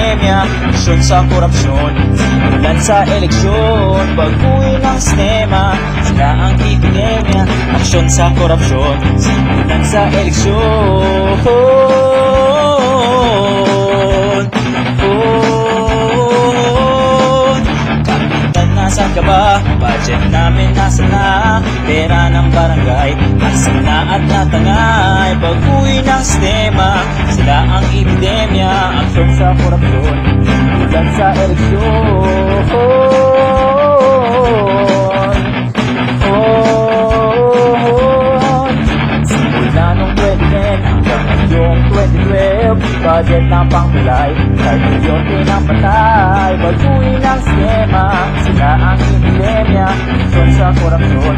epidemya, aksyon sa korupsyon, simulan sa eleksyon, baguhin ang sistema. Sila ang epidemya, aksyon sa korupsyon, simulan sa eleksyon. Kapitan, nasaan ka ba? Budget namin nasa na? Pera ng barangay, asan na at natangay? Baguhin ang sistema, sila ang epidemya, aksyon sa korupsyon, simulan sa eleksyon. Simula nung 2010 hanggang ngayong 2012, budget ng pangkulay, 5 milyon din ang patay. Baguhin ang sistema, sila ang epidemya, aksyon sa korupsyon,